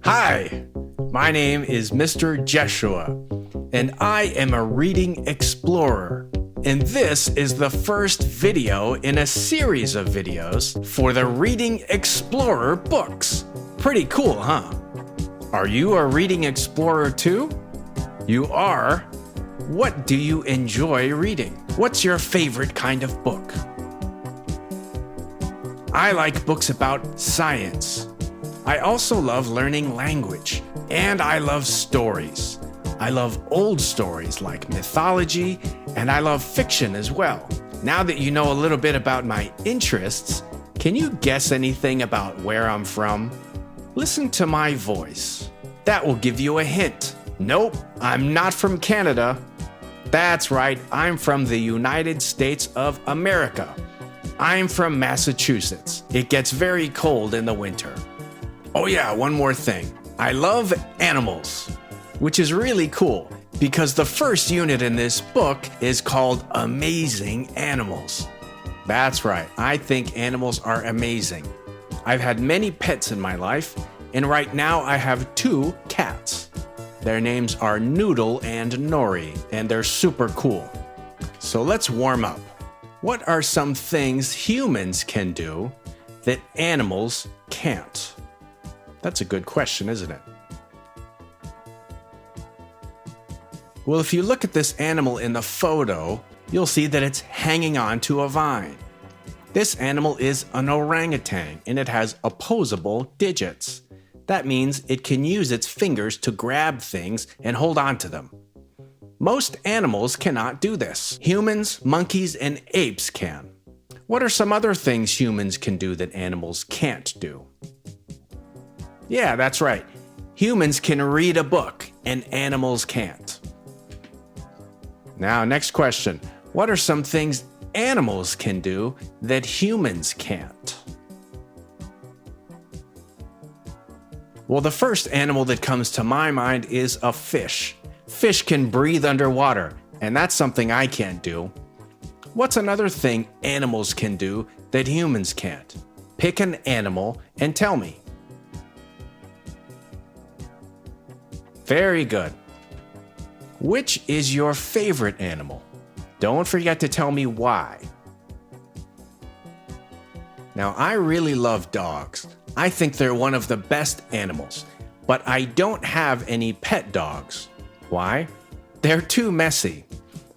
Hi, my name is Mr. Jeshua, and I am a reading explorer. And this is the first video in a series of videos for the Reading Explorer books. Pretty cool, huh? Are you a reading explorer too? You are? What do you enjoy reading? What's your favorite kind of book? I like books about science. I also love learning language, and I love stories. I love old stories like mythology, and I love fiction as well. Now that you know a little bit about my interests, can you guess anything about where I'm from? Listen to my voice. That will give you a hint. Nope, I'm not from Canada. That's right, I'm from the United States of America. I'm from Massachusetts. It gets very cold in the winter. Oh yeah, one more thing. I love animals, which is really cool because the first unit in this book is called Amazing Animals. That's right, I think animals are amazing. I've had many pets in my life, and right now I have 2 cats. Their names are Noodle and Nori, and they're super cool. So let's warm up. What are some things humans can do that animals can't? That's a good question, isn't it? Well, if you look at this animal in the photo, you'll see that it's hanging on to a vine. This animal is an orangutan, and it has opposable digits. That means it can use its fingers to grab things and hold on to them. Most animals cannot do this. Humans, monkeys, and apes can. What are some other things humans can do that animals can't do? Yeah, that's right. Humans can read a book, and animals can't. Now, next question. What are some things animals can do that humans can't? Well, the first animal that comes to my mind is a fish. Fish can breathe underwater, and that's something I can't do. What's another thing animals can do that humans can't? Pick an animal and tell me. Very good. Which is your favorite animal? Don't forget to tell me why. Now, I really love dogs. I think they're one of the best animals, but I don't have any pet dogs. Why? They're too messy.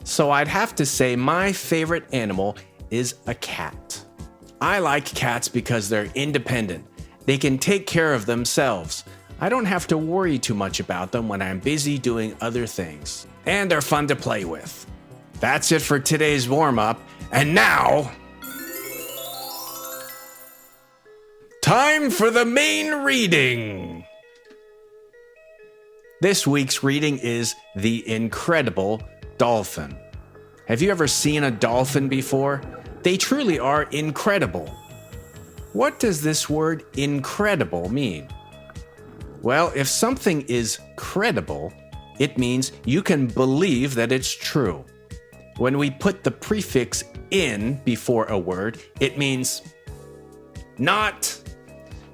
So I'd have to say my favorite animal is a cat. I like cats because they're independent. They can take care of themselves. I don't have to worry too much about them when I'm busy doing other things. And they're fun to play with. That's it for today's warm-up. And now, time for the main reading. This week's reading is The Incredible Dolphin. Have you ever seen a dolphin before? They truly are incredible. What does this word incredible mean? Well, if something is credible, it means you can believe that it's true. When we put the prefix in before a word, it means not.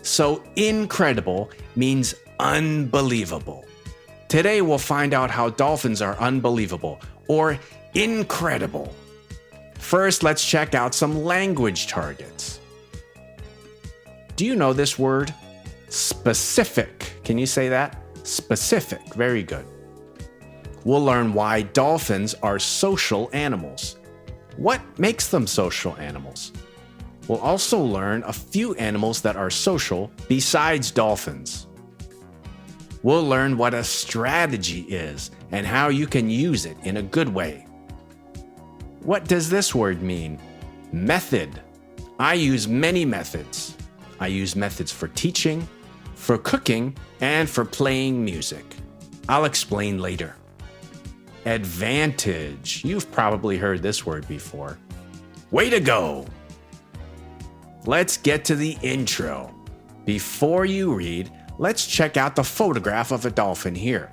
So incredible means unbelievable. Today we'll find out how dolphins are unbelievable or incredible. First, let's check out some language targets. Do you know this word? Specific. Can you say that? Specific. Very good. We'll learn why dolphins are social animals. What makes them social animals? We'll also learn a few animals that are social besides dolphins. We'll learn what a strategy is and how you can use it in a good way. What does this word mean? Method. I use many methods. I use methods for teaching, for cooking, and for playing music. I'll explain later. Advantage. You've probably heard this word before. Way to go! Let's get to the intro. Before you read, let's check out the photograph of a dolphin here.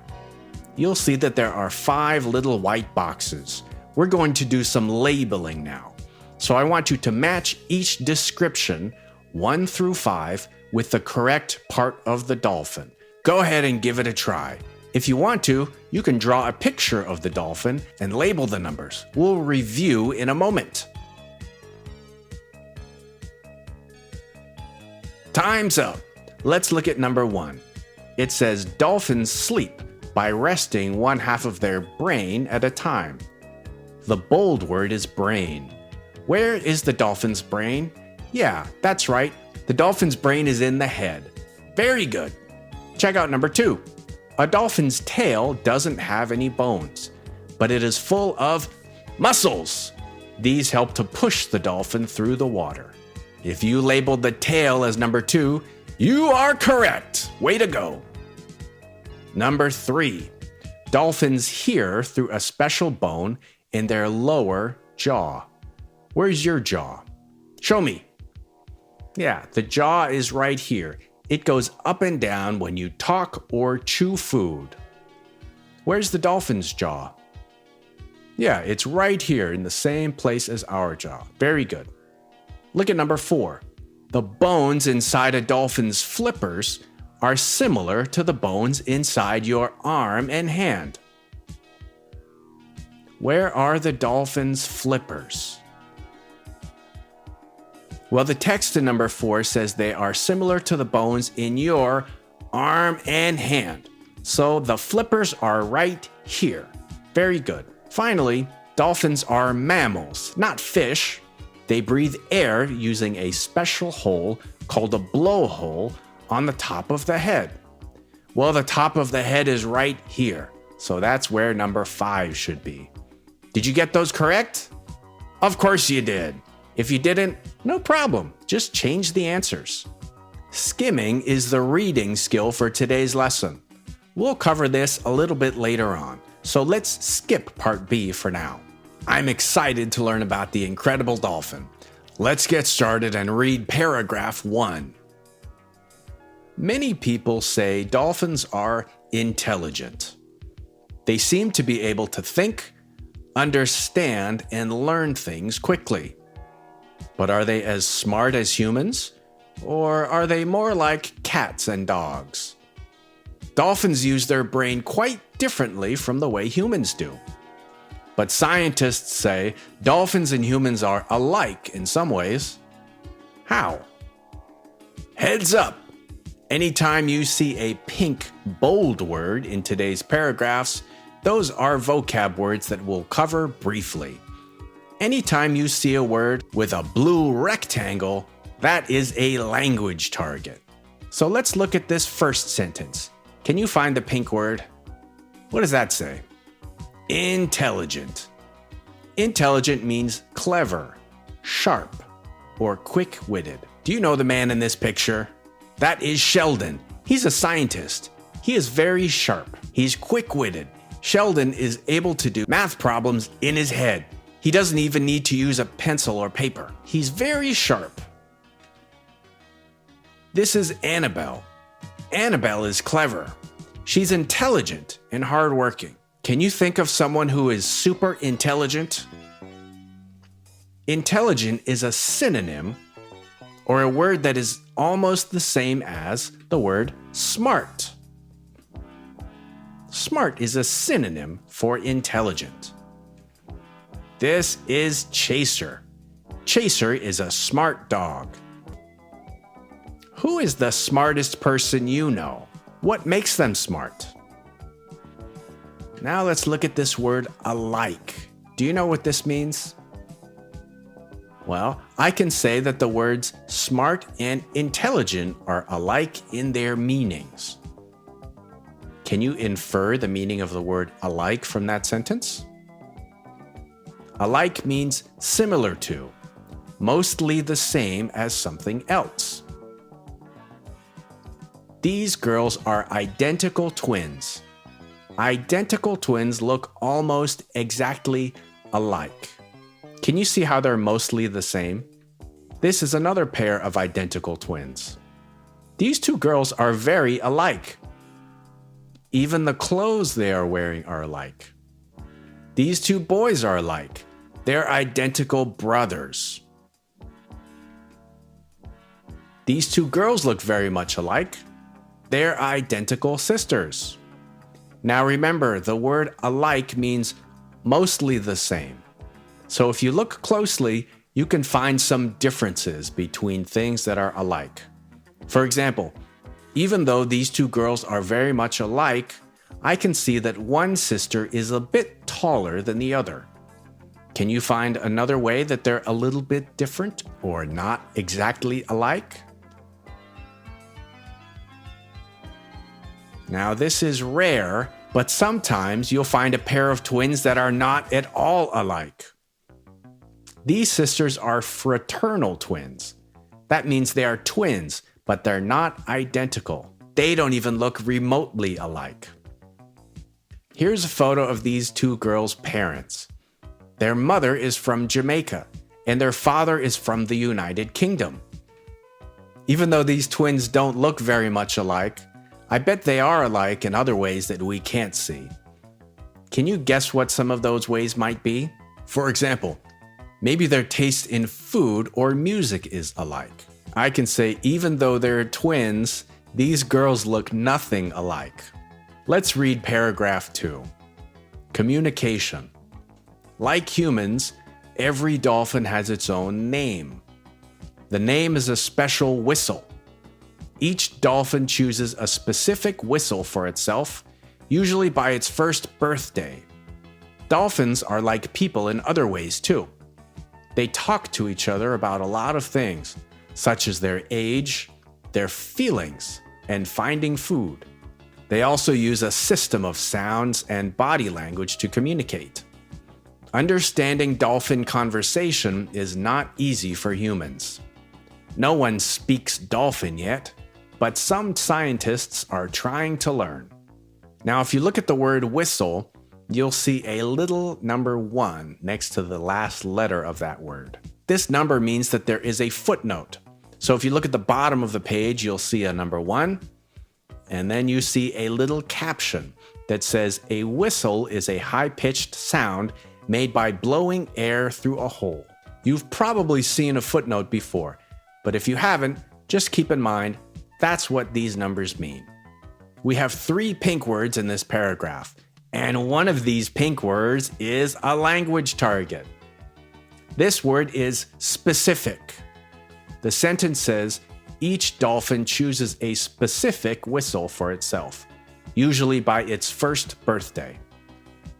You'll see that there are 5 little white boxes. We're going to do some labeling now. So I want you to match each description, 1 through 5, with the correct part of the dolphin. Go ahead and give it a try. If you want to, you can draw a picture of the dolphin and label the numbers. We'll review in a moment. Time's up. Let's look at number 1. It says dolphins sleep by resting one half of their brain at a time. The bold word is brain. Where is the dolphin's brain? Yeah, that's right. The dolphin's brain is in the head. Very good. Check out number 2. A dolphin's tail doesn't have any bones, but it is full of muscles. These help to push the dolphin through the water. If you labeled the tail as number 2, you are correct. Way to go. Number 3. Dolphins hear through a special bone in their lower jaw. Where's your jaw? Show me. Yeah, the jaw is right here. It goes up and down when you talk or chew food. Where's the dolphin's jaw? Yeah, it's right here in the same place as our jaw. Very good. Look at number 4. The bones inside a dolphin's flippers are similar to the bones inside your arm and hand. Where are the dolphin's flippers? Well, the text in number 4 says they are similar to the bones in your arm and hand. So the flippers are right here. Very good. Finally, dolphins are mammals, not fish. They breathe air using a special hole called a blowhole on the top of the head. Well, the top of the head is right here. So that's where number 5 should be. Did you get those correct? Of course you did. If you didn't, no problem. Just change the answers. Skimming is the reading skill for today's lesson. We'll cover this a little bit later on, so let's skip part B for now. I'm excited to learn about the Incredible Dolphin. Let's get started and read paragraph 1. Many people say dolphins are intelligent. They seem to be able to think, understand, and learn things quickly. But are they as smart as humans? Or are they more like cats and dogs? Dolphins use their brain quite differently from the way humans do. But scientists say dolphins and humans are alike in some ways. How? Heads up! Anytime you see a pink bold word in today's paragraphs, those are vocab words that we'll cover briefly. Anytime you see a word with a blue rectangle, that is a language target. So let's look at this first sentence. Can you find the pink word? What does that say? Intelligent. Intelligent means clever, sharp, or quick-witted. Do you know the man in this picture? That is Sheldon. He's a scientist. He is very sharp. He's quick-witted. Sheldon is able to do math problems in his head. He doesn't even need to use a pencil or paper. He's very sharp. This is Annabelle. Annabelle is clever. She's intelligent and hardworking. Can you think of someone who is super intelligent? Intelligent is a synonym or a word that is almost the same as the word smart. Smart is a synonym for intelligent. This is Chaser. Chaser is a smart dog. Who is the smartest person you know? What makes them smart? Now let's look at this word alike. Do you know what this means? Well, I can say that the words smart and intelligent are alike in their meanings. Can you infer the meaning of the word alike from that sentence? Alike means similar to, mostly the same as something else. These girls are identical twins. Identical twins look almost exactly alike. Can you see how they're mostly the same? This is another pair of identical twins. These two girls are very alike. Even the clothes they are wearing are alike. These two boys are alike. They're identical brothers. These two girls look very much alike. they're identical sisters. Now remember, the word alike means mostly the same. So if you look closely, you can find some differences between things that are alike. For example, even though these two girls are very much alike, I can see that one sister is a bit taller than the other. Can you find another way that they're a little bit different or not exactly alike? Now, this is rare, but sometimes you'll find a pair of twins that are not at all alike. These sisters are fraternal twins. That means they are twins, but they're not identical. They don't even look remotely alike. Here's a photo of these two girls' parents. Their mother is from Jamaica, and their father is from the United Kingdom. Even though these twins don't look very much alike, I bet they are alike in other ways that we can't see. Can you guess what some of those ways might be? For example, maybe their taste in food or music is alike. I can say even though they're twins, these girls look nothing alike. Let's read paragraph 2. Communication. Like humans, every dolphin has its own name. The name is a special whistle. Each dolphin chooses a specific whistle for itself, usually by its first birthday. Dolphins are like people in other ways too. They talk to each other about a lot of things, such as their age, their feelings, and finding food. They also use a system of sounds and body language to communicate. Understanding dolphin conversation is not easy for humans. No one speaks dolphin yet, but some scientists are trying to learn. Now, if you look at the word whistle, you'll see a little number 1 next to the last letter of that word. This number means that there is a footnote. So if you look at the bottom of the page, you'll see a number 1, and then you see a little caption that says a whistle is a high-pitched sound made by blowing air through a hole. You've probably seen a footnote before, but if you haven't, just keep in mind that's what these numbers mean. We have 3 pink words in this paragraph, and one of these pink words is a language target. This word is specific. The sentence says, each dolphin chooses a specific whistle for itself, usually by its first birthday.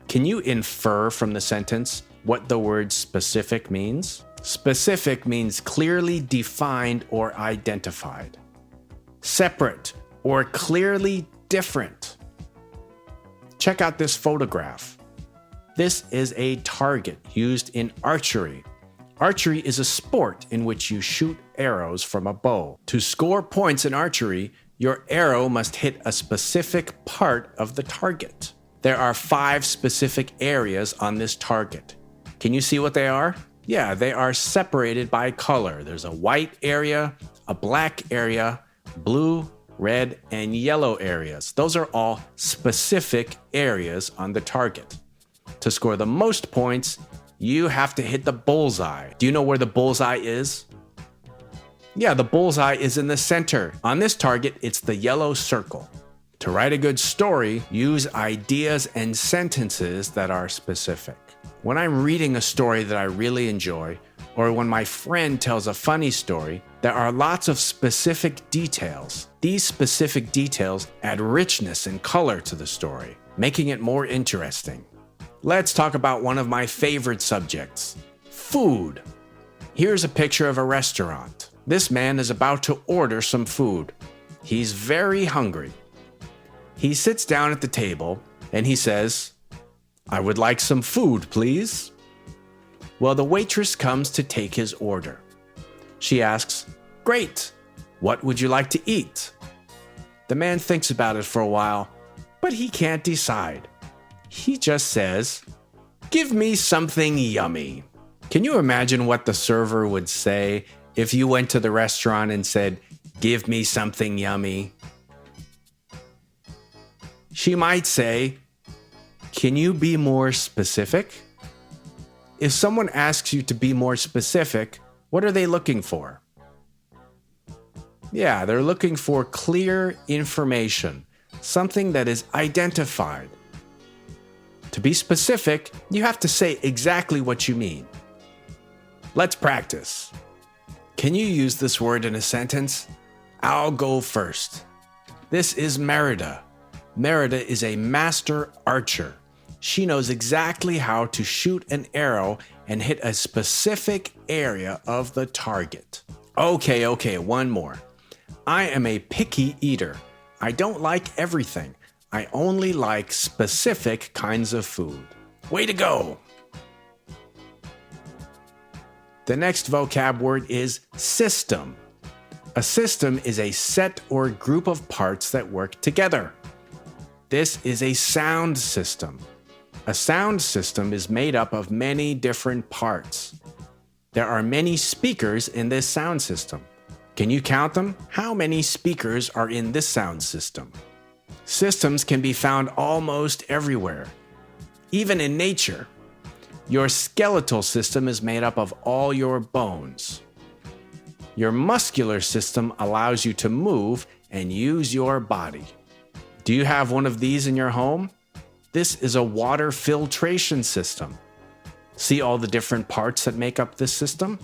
Can you infer from the sentence what the word specific means? Specific means clearly defined or identified. Separate or clearly different. Check out this photograph. This is a target used in archery. Archery is a sport in which you shoot arrows from a bow. To score points in archery, your arrow must hit a specific part of the target. There are 5 specific areas on this target. Can you see what they are? Yeah, they are separated by color. There's a white area, a black area, blue, red, and yellow areas. Those are all specific areas on the target. To score the most points, you have to hit the bullseye. Do you know where the bullseye is? Yeah, the bullseye is in the center. On this target, it's the yellow circle. To write a good story, use ideas and sentences that are specific. When I'm reading a story that I really enjoy, or when my friend tells a funny story, there are lots of specific details. These specific details add richness and color to the story, making it more interesting. Let's talk about one of my favorite subjects, food. Here's a picture of a restaurant. This man is about to order some food. He's very hungry. He sits down at the table and he says, "I would like some food, please." Well, the waitress comes to take his order. She asks, "Great, what would you like to eat?" The man thinks about it for a while, but he can't decide. He just says, "Give me something yummy." Can you imagine what the server would say if you went to the restaurant and said, "Give me something yummy"? She might say, "Can you be more specific?" If someone asks you to be more specific, what are they looking for? Yeah, they're looking for clear information, something that is identified. To be specific, you have to say exactly what you mean. Let's practice. Can you use this word in a sentence? I'll go first. This is Merida. Merida is a master archer. She knows exactly how to shoot an arrow and hit a specific area of the target. Okay, one more. I am a picky eater. I don't like everything. I only like specific kinds of food. Way to go! The next vocab word is system. A system is a set or group of parts that work together. This is a sound system. A sound system is made up of many different parts. There are many speakers in this sound system. Can you count them? How many speakers are in this sound system? Systems can be found almost everywhere, even in nature. Your skeletal system is made up of all your bones. Your muscular system allows you to move and use your body. Do you have one of these in your home? This is a water filtration system. See all the different parts that make up this system?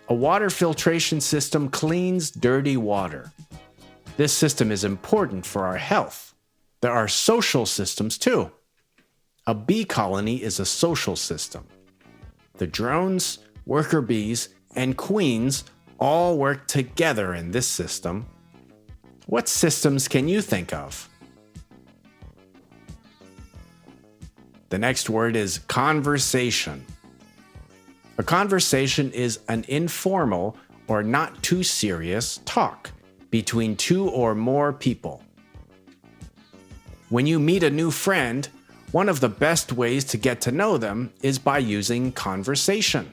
A water filtration system cleans dirty water. This system is important for our health. There are social systems too. A bee colony is a social system. The drones, worker bees, and queens all work together in this system. What systems can you think of? The next word is conversation. A conversation is an informal or not too serious talk between two or more people. When you meet a new friend, one of the best ways to get to know them is by using conversation.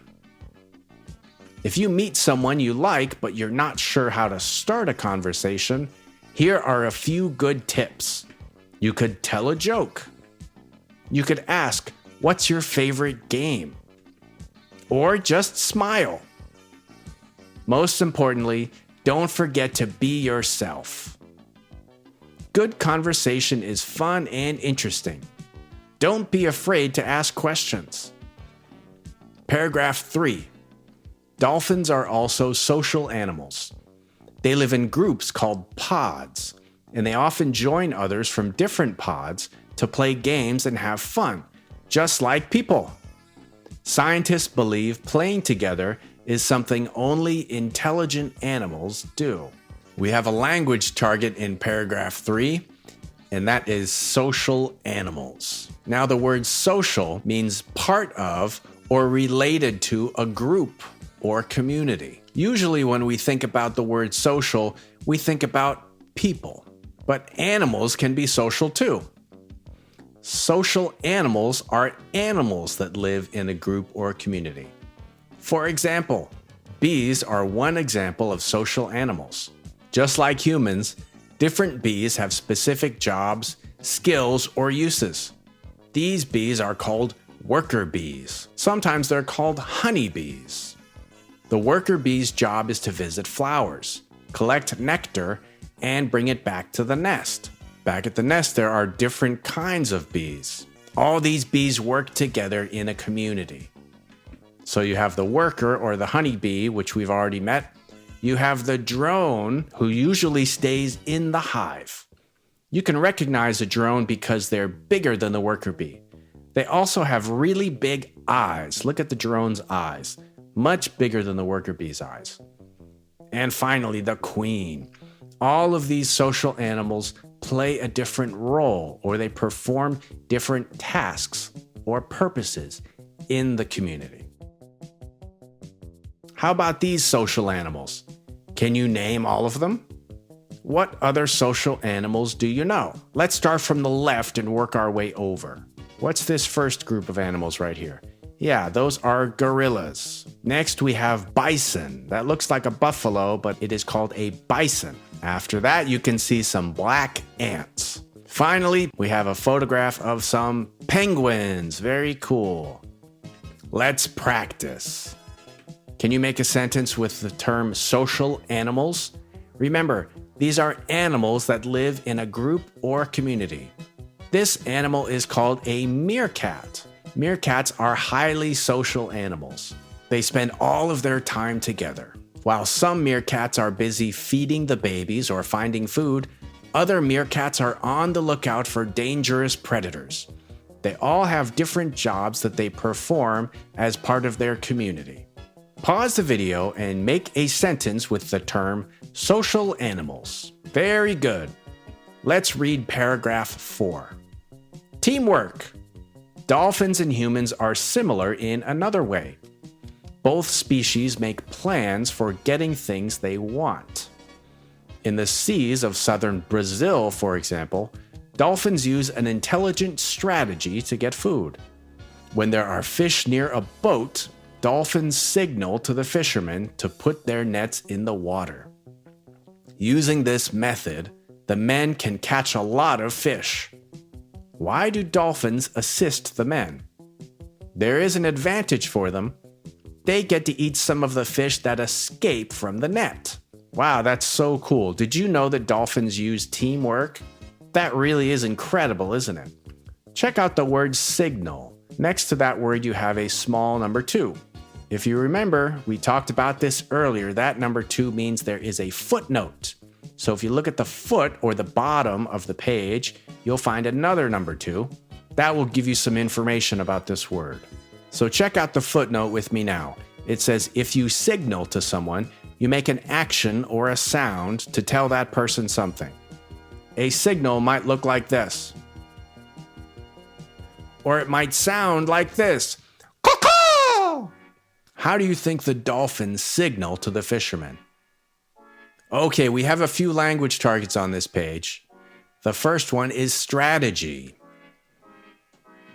If you meet someone you like but you're not sure how to start a conversation, here are a few good tips. You could tell a joke. You could ask, "What's your favorite game?" Or just smile. Most importantly, don't forget to be yourself. Good conversation is fun and interesting. Don't be afraid to ask questions. Paragraph 3. Dolphins are also social animals. They live in groups called pods, and they often join others from different pods to play games and have fun, just like people. Scientists believe playing together is something only intelligent animals do. We have a language target in paragraph 3, and that is social animals. Now, the word social means part of or related to a group or community. Usually when we think about the word social, we think about people, but animals can be social too. Social animals are animals that live in a group or community. For example, bees are one example of social animals. Just like humans, different bees have specific jobs, skills, or uses. These bees are called worker bees. Sometimes they're called honeybees. The worker bee's job is to visit flowers, collect nectar, and bring it back to the nest. Back at the nest, there are different kinds of bees. All these bees work together in a community. So you have the worker or the honeybee, which we've already met. You have the drone, who usually stays in the hive. You can recognize a drone because they're bigger than the worker bee. They also have really big eyes. Look at the drone's eyes, much bigger than the worker bee's eyes. And finally, the queen. All of these social animals play a different role, or they perform different tasks or purposes in the community. How about these social animals? Can you name all of them? What other social animals do you know? Let's start from the left and work our way over. What's this first group of animals right here? Yeah, those are gorillas. Next, we have bison. That looks like a buffalo, but it is called a bison. After that, you can see some black ants. Finally, we have a photograph of some penguins. Very cool. Let's practice. Can you make a sentence with the term social animals? Remember, these are animals that live in a group or community. This animal is called a meerkat. Meerkats are highly social animals. They spend all of their time together. While some meerkats are busy feeding the babies or finding food, other meerkats are on the lookout for dangerous predators. They all have different jobs that they perform as part of their community. Pause the video and make a sentence with the term social animals. Very good. Let's read paragraph 4. Teamwork. Dolphins and humans are similar in another way. Both species make plans for getting things they want. In the seas of southern Brazil, for example, dolphins use an intelligent strategy to get food. When there are fish near a boat, dolphins signal to the fishermen to put their nets in the water. Using this method, the men can catch a lot of fish. Why do dolphins assist the men? There is an advantage for them. They get to eat some of the fish that escape from the net. Wow, that's so cool. Did you know that dolphins use teamwork? That really is incredible, isn't it? Check out the word signal. Next to that word, you have a small number 2. If you remember, we talked about this earlier. That number 2 means there is a footnote. So if you look at the foot or the bottom of the page, you'll find another number 2. That will give you some information about this word. So check out the footnote with me now. It says if you signal to someone, you make an action or a sound to tell that person something. A signal might look like this. Or it might sound like this. Caw-caw! How do you think the dolphins signal to the fishermen? Okay, we have a few language targets on this page. The first one is strategy.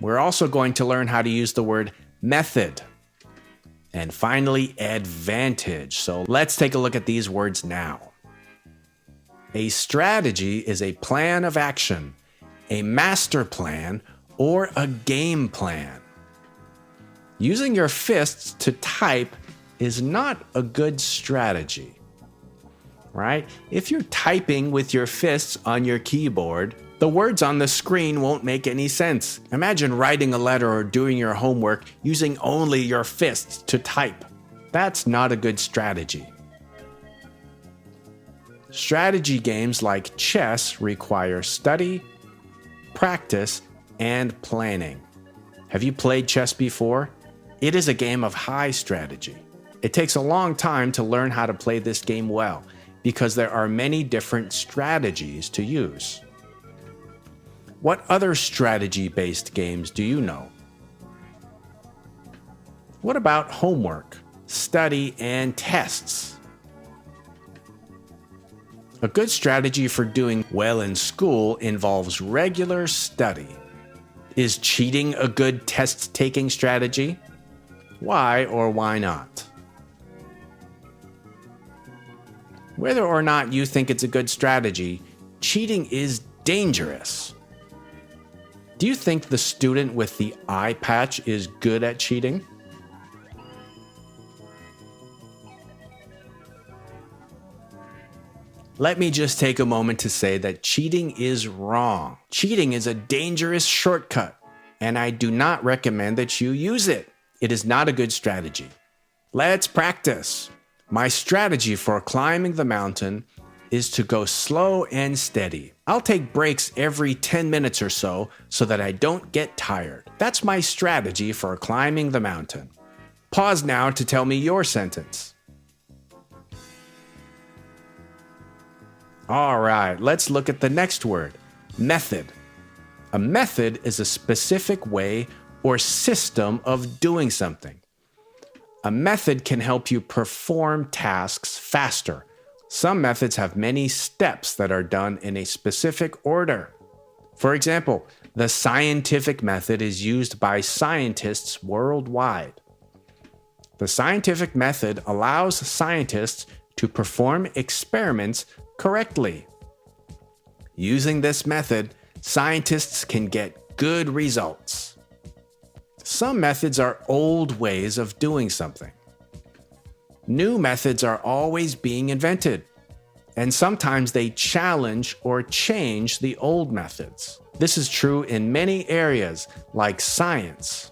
We're also going to learn how to use the word method. And finally, advantage. So let's take a look at these words now. A strategy is a plan of action, a master plan, or a game plan. Using your fists to type is not a good strategy, right? If you're typing with your fists on your keyboard, the words on the screen won't make any sense. Imagine writing a letter or doing your homework using only your fists to type. That's not a good strategy. Strategy games like chess require study, practice, and planning. Have you played chess before? It is a game of high strategy. It takes a long time to learn how to play this game well because there are many different strategies to use. What other strategy-based games do you know? What about homework, study, and tests? A good strategy for doing well in school involves regular study. Is cheating a good test-taking strategy? Why or why not? Whether or not you think it's a good strategy, cheating is dangerous. Do you think the student with the eye patch is good at cheating? Let me just take a moment to say that cheating is wrong. Cheating is a dangerous shortcut, and I do not recommend that you use it. It is not a good strategy. Let's practice. My strategy for climbing the mountain is to go slow and steady. I'll take breaks every 10 minutes or so that I don't get tired. That's my strategy for climbing the mountain. Pause now to tell me your sentence. All right, let's look at the next word, method. A method is a specific way or system of doing something. A method can help you perform tasks faster. Some methods have many steps that are done in a specific order. For example, the scientific method is used by scientists worldwide. The scientific method allows scientists to perform experiments correctly. Using this method, scientists can get good results. Some methods are old ways of doing something. New methods are always being invented, and sometimes they challenge or change the old methods. This is true in many areas, like science.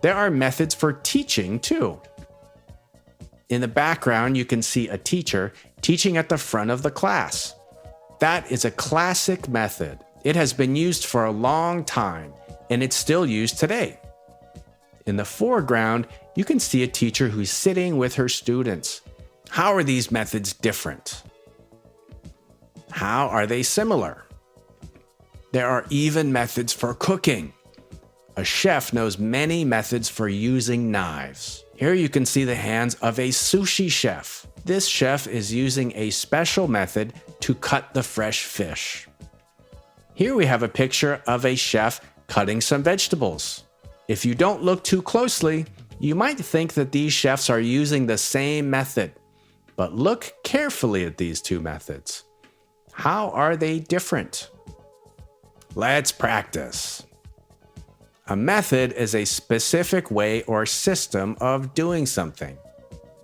There are methods for teaching, too. In the background, you can see a teacher teaching at the front of the class. That is a classic method. It has been used for a long time, and it's still used today. In the foreground, you can see a teacher who's sitting with her students. How are these methods different? How are they similar? There are even methods for cooking. A chef knows many methods for using knives. Here you can see the hands of a sushi chef. This chef is using a special method to cut the fresh fish. Here we have a picture of a chef cutting some vegetables. If you don't look too closely, you might think that these chefs are using the same method. But look carefully at these two methods. How are they different? Let's practice. A method is a specific way or system of doing something.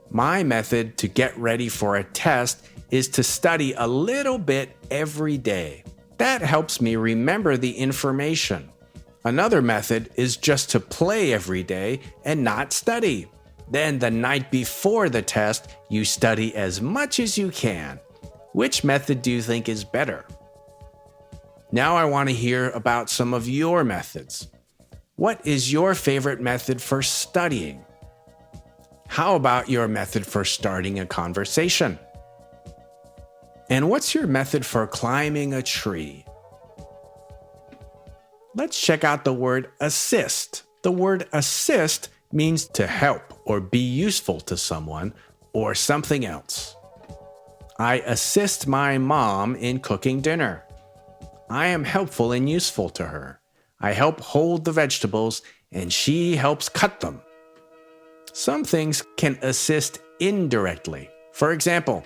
My method to get ready for a test is to study a little bit every day. That helps me remember the information. Another method is just to play every day and not study. Then the night before the test, you study as much as you can. Which method do you think is better? Now I want to hear about some of your methods. What is your favorite method for studying? How about your method for starting a conversation? And what's your method for climbing a tree? Let's check out the word assist. The word assist means to help or be useful to someone or something else. I assist my mom in cooking dinner. I am helpful and useful to her. I help hold the vegetables and she helps cut them. Some things can assist indirectly. For example,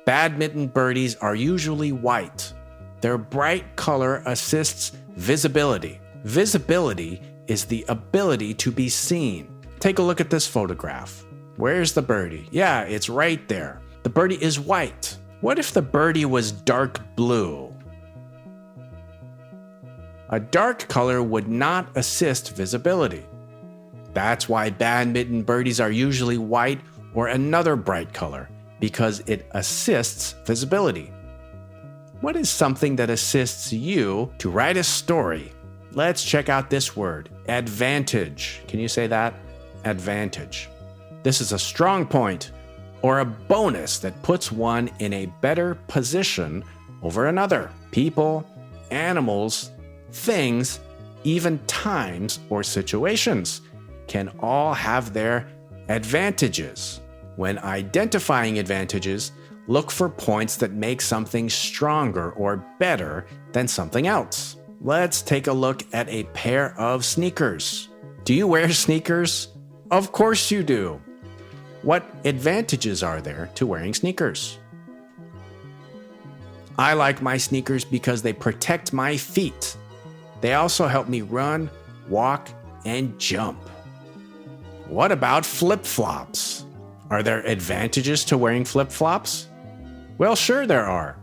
badminton birdies are usually white. Their bright color assists visibility. Visibility is the ability to be seen. Take a look at this photograph. Where's the birdie? Yeah, it's right there. The birdie is white. What if the birdie was dark blue? A dark color would not assist visibility. That's why badminton birdies are usually white or another bright color, because it assists visibility. What is something that assists you to write a story? Let's check out this word, advantage. Can you say that? Advantage. This is a strong point or a bonus that puts one in a better position over another. People, animals, things, even times or situations can all have their advantages. When identifying advantages, look for points that make something stronger or better than something else. Let's take a look at a pair of sneakers. Do you wear sneakers? Of course you do. What advantages are there to wearing sneakers? I like my sneakers because they protect my feet. They also help me run, walk, and jump. What about flip-flops? Are there advantages to wearing flip-flops? Well, sure there are.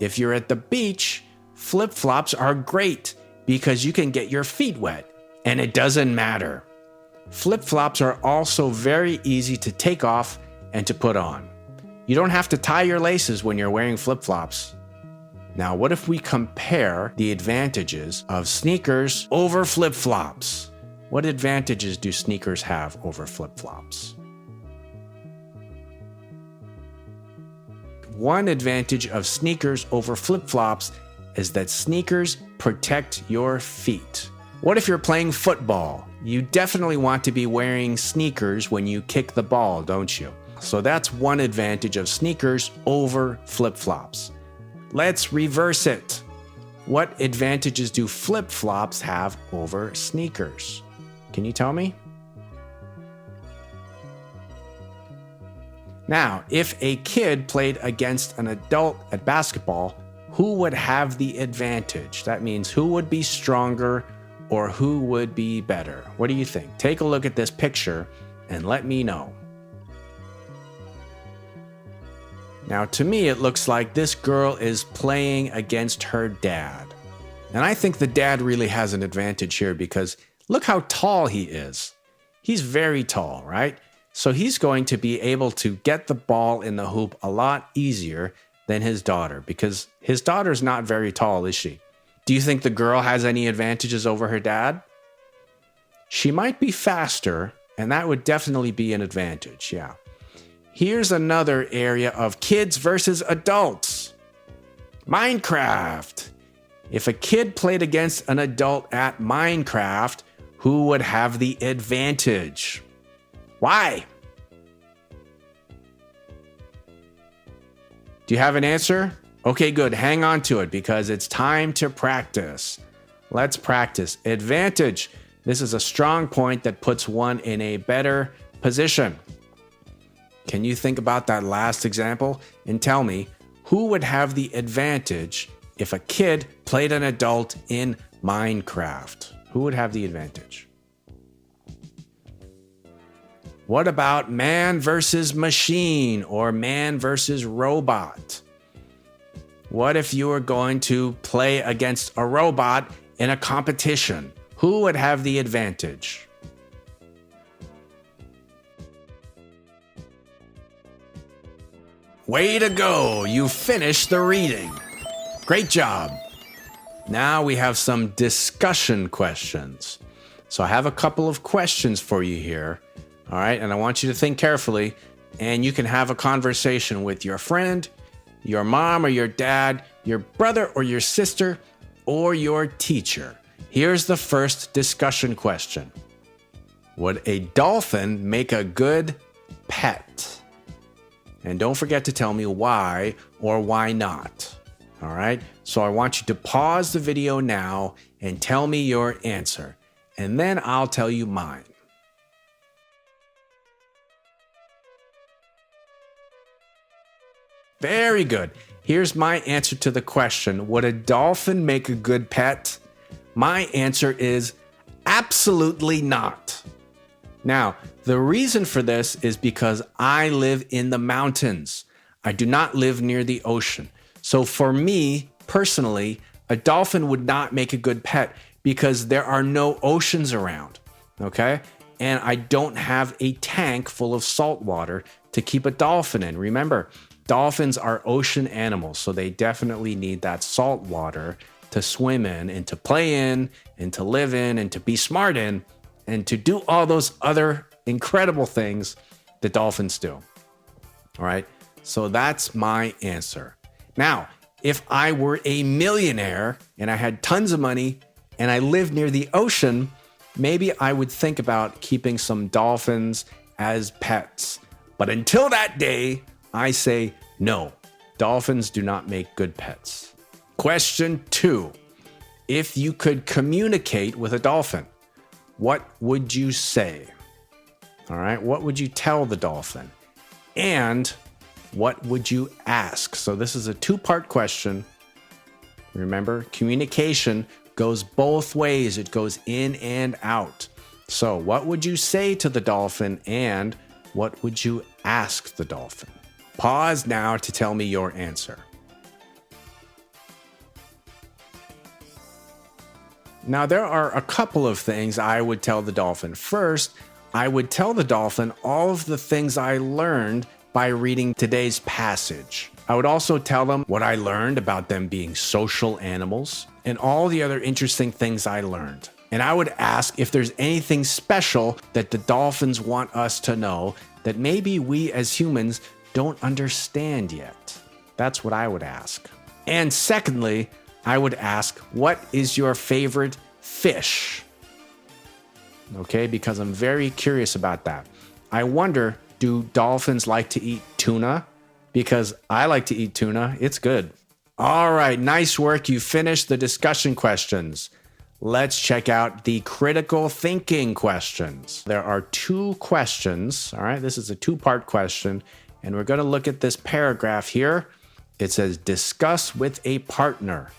If you're at the beach, flip-flops are great because you can get your feet wet, and it doesn't matter. Flip-flops are also very easy to take off and to put on. You don't have to tie your laces when you're wearing flip-flops. Now, what if we compare the advantages of sneakers over flip-flops? What advantages do sneakers have over flip-flops? One advantage of sneakers over flip-flops is that sneakers protect your feet. What if you're playing football? You definitely want to be wearing sneakers when you kick the ball, don't you? So that's one advantage of sneakers over flip-flops. Let's reverse it. What advantages do flip-flops have over sneakers? Can you tell me? Now, if a kid played against an adult at basketball, who would have the advantage? That means who would be stronger or who would be better? What do you think? Take a look at this picture and let me know. Now, to me, it looks like this girl is playing against her dad. And I think the dad really has an advantage here because look how tall he is. He's very tall, right? So he's going to be able to get the ball in the hoop a lot easier than his daughter because his daughter's not very tall, is she? Do you think the girl has any advantages over her dad? She might be faster, and that would definitely be an advantage, yeah. Here's another area of kids versus adults. Minecraft. If a kid played against an adult at Minecraft, who would have the advantage? Why? Do you have an answer? Okay, good. Hang on to it because it's time to practice. Let's practice. Advantage. This is a strong point that puts one in a better position. Can you think about that last example and tell me who would have the advantage if a kid played an adult in Minecraft? Who would have the advantage? What about man versus machine or man versus robot? What if you were going to play against a robot in a competition? Who would have the advantage? Way to go! You finished the reading. Great job. Now we have some discussion questions. So I have a couple of questions for you here. All right, and I want you to think carefully, and you can have a conversation with your friend, your mom or your dad, your brother or your sister, or your teacher. Here's the first discussion question. Would a dolphin make a good pet? And don't forget to tell me why or why not. All right, so I want you to pause the video now and tell me your answer, and then I'll tell you mine. Very good. Here's my answer to the question. Would a dolphin make a good pet? My answer is absolutely not. Now, the reason for this is because I live in the mountains. I do not live near the ocean. So for me, personally, a dolphin would not make a good pet because there are no oceans around, okay? And I don't have a tank full of salt water to keep a dolphin in. Remember, dolphins are ocean animals, so they definitely need that salt water to swim in and to play in and to live in and to be smart in and to do all those other incredible things that dolphins do. All right, so that's my answer. Now, if I were a millionaire and I had tons of money and I lived near the ocean, maybe I would think about keeping some dolphins as pets. But until that day, I say no. Dolphins do not make good pets. Question 2. If you could communicate with a dolphin, what would you say? All right, what would you tell the dolphin? And what would you ask? So this is a two-part question. Remember, communication goes both ways. It goes in and out. So what would you say to the dolphin and what would you ask the dolphin? Pause now to tell me your answer. Now, there are a couple of things I would tell the dolphin. First, I would tell the dolphin all of the things I learned by reading today's passage. I would also tell them what I learned about them being social animals and all the other interesting things I learned. And I would ask if there's anything special that the dolphins want us to know that maybe we as humans don't understand yet. That's what I would ask. And secondly, I would ask, what is your favorite fish? Okay, because I'm very curious about that. I wonder, do dolphins like to eat tuna? Because I like to eat tuna. It's good. All right, nice work. You finished the discussion questions. Let's check out the critical thinking questions. There are 2 questions. All right, this is a 2-part question. And we're going to look at this paragraph here. It says, discuss with a partner.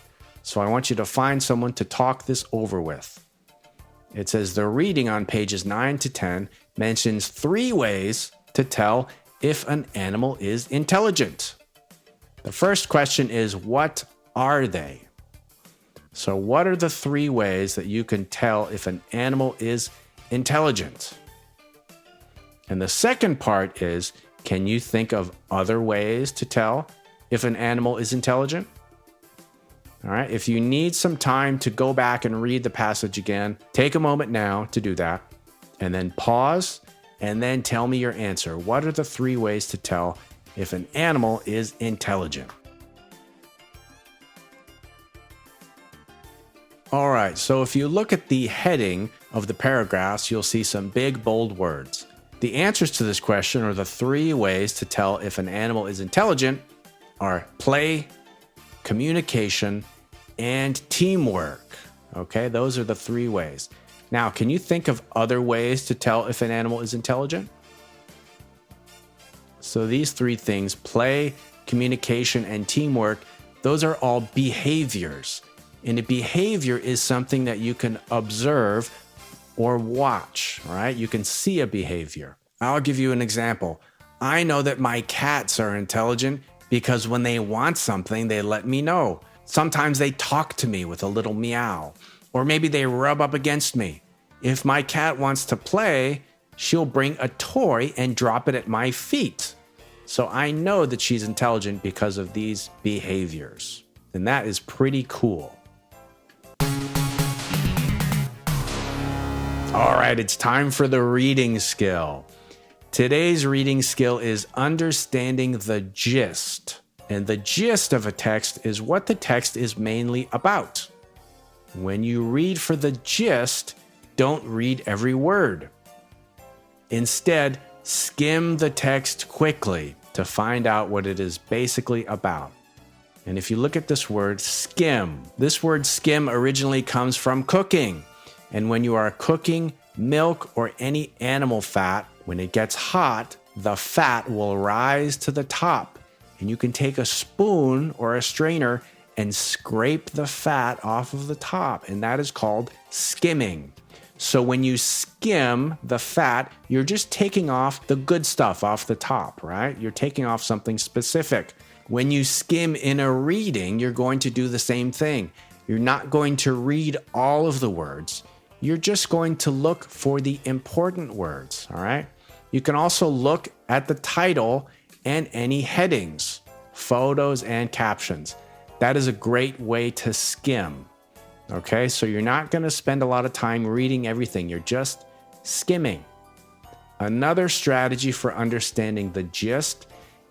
So I want you to find someone to talk this over with. It says the reading on pages 9 to 10 mentions 3 ways to tell if an animal is intelligent. The first question is, what are they? So what are the 3 ways that you can tell if an animal is intelligent? And the second part is, can you think of other ways to tell if an animal is intelligent? All right, if you need some time to go back and read the passage again, take a moment now to do that, and then pause, and then tell me your answer. What are the 3 ways to tell if an animal is intelligent? All right, so if you look at the heading of the paragraphs, you'll see some big, bold words. The answers to this question, or the 3 ways to tell if an animal is intelligent, are play, communication, and teamwork. Okay, those are the 3 ways. Now, can you think of other ways to tell if an animal is intelligent? So these 3 things, play, communication, and teamwork, those are all behaviors. And a behavior is something that you can observe or watch, right? You can see a behavior. I'll give you an example. I know that my cats are intelligent because when they want something, they let me know. Sometimes they talk to me with a little meow, or maybe they rub up against me. If my cat wants to play, she'll bring a toy and drop it at my feet. So I know that she's intelligent because of these behaviors. And that is pretty cool. All right, it's time for the reading skill. Today's reading skill is understanding the gist. And the gist of a text is what the text is mainly about. When you read for the gist, don't read every word. Instead, skim the text quickly to find out what it is basically about. And if you look at this word, skim, this word skim originally comes from cooking. And when you are cooking milk or any animal fat, when it gets hot, the fat will rise to the top. And you can take a spoon or a strainer and scrape the fat off of the top. And that is called skimming. So when you skim the fat, you're just taking off the good stuff off the top, right? You're taking off something specific. When you skim in a reading, you're going to do the same thing. You're not going to read all of the words. You're just going to look for the important words, all right? You can also look at the title and any headings, photos, and captions. That is a great way to skim. Okay, so you're not going to spend a lot of time reading everything. You're just skimming. Another strategy for understanding the gist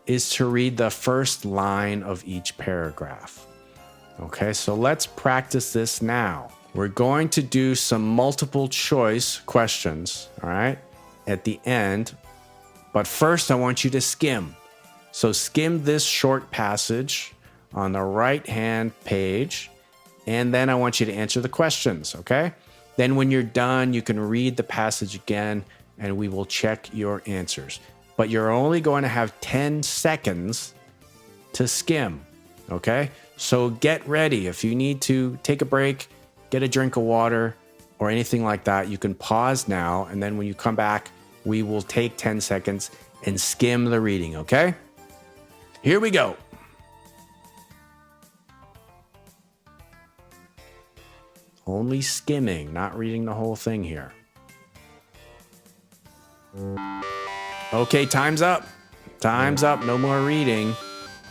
is to read the first line of each paragraph. Okay, so let's practice this now. We're going to do some multiple choice questions, all right, at the end. But first, I want you to skim. So skim this short passage on the right-hand page, and then I want you to answer the questions, okay? Then when you're done, you can read the passage again, and we will check your answers. But you're only going to have 10 seconds to skim, okay? So get ready. If you need to take a break, get a drink of water, or anything like that, you can pause now, and then when you come back, we will take 10 seconds and skim the reading, okay? Here we go. Only skimming, not reading the whole thing here. Okay, time's up. Time's up, no more reading.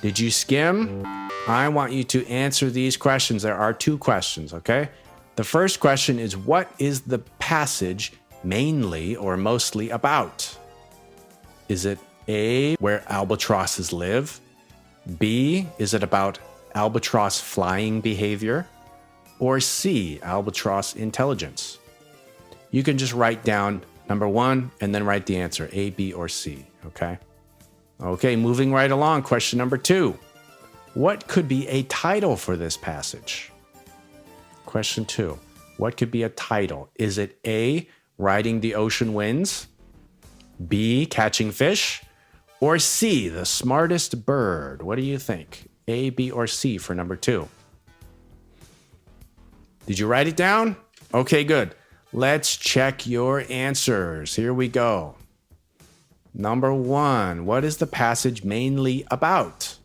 Did you skim? I want you to answer these questions. There are 2 questions, okay? The first question is, what is the passage mainly or mostly about? Is it A, where albatrosses live? B, is it about albatross flying behavior? Or C, albatross intelligence? You can just write down number 1 and then write the answer, A, B, or C, okay? Okay, moving right along, question number 2. What could be a title for this passage? Question 2, what could be a title? Is it A, riding the ocean winds? B, catching fish? Or C, the smartest bird? What do you think? A, B, or C for number 2? Did you write it down? Okay, good. Let's check your answers. Here we go. Number 1, what is the passage mainly about?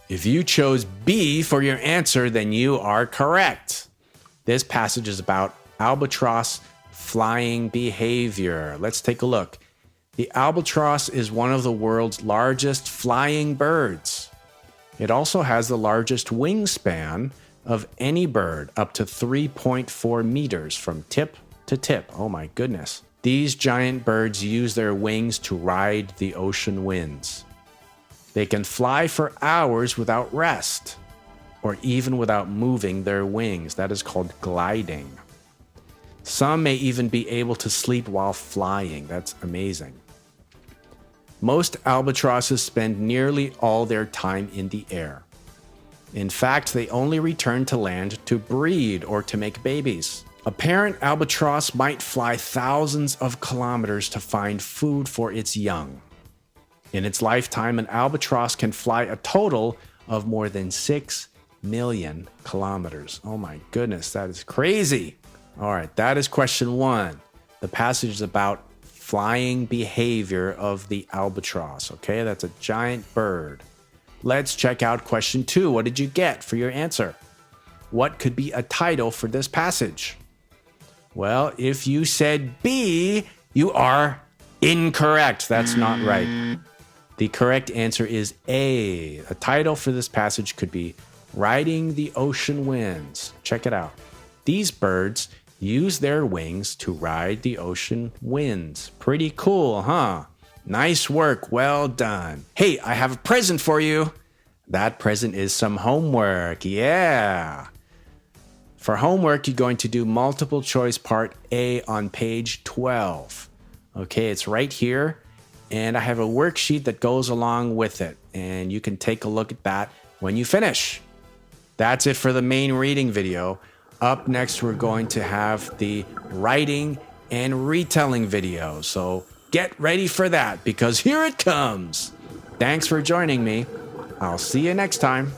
If you chose B for your answer, then you are correct. This passage is about albatross flying behavior. Let's take a look. The albatross is one of the world's largest flying birds. It also has the largest wingspan of any bird, up to 3.4 meters from tip to tip. Oh my goodness. These giant birds use their wings to ride the ocean winds. They can fly for hours without rest, or even without moving their wings. That is called gliding. Some may even be able to sleep while flying. That's amazing. Most albatrosses spend nearly all their time in the air. In fact, they only return to land to breed or to make babies. A parent albatross might fly thousands of kilometers to find food for its young. In its lifetime, an albatross can fly a total of more than 6 million kilometers. Oh my goodness, that is crazy. All right, that is question 1. The passage is about flying behavior of the albatross. Okay, that's a giant bird. Let's check out question 2. What did you get for your answer? What could be a title for this passage? Well, if you said B, you are incorrect. That's not right. The correct answer is A. A title for this passage could be Riding the Ocean Winds. Check it out. These birds use their wings to ride the ocean winds. Pretty cool, huh? Nice work. Well done. Hey, I have a present for you. That present is some homework. Yeah. For homework, you're going to do multiple choice part A on page 12. Okay, it's right here. And I have a worksheet that goes along with it. And you can take a look at that when you finish. That's it for the main reading video. Up next, we're going to have the writing and retelling video. So get ready for that because here it comes. Thanks for joining me. I'll see you next time.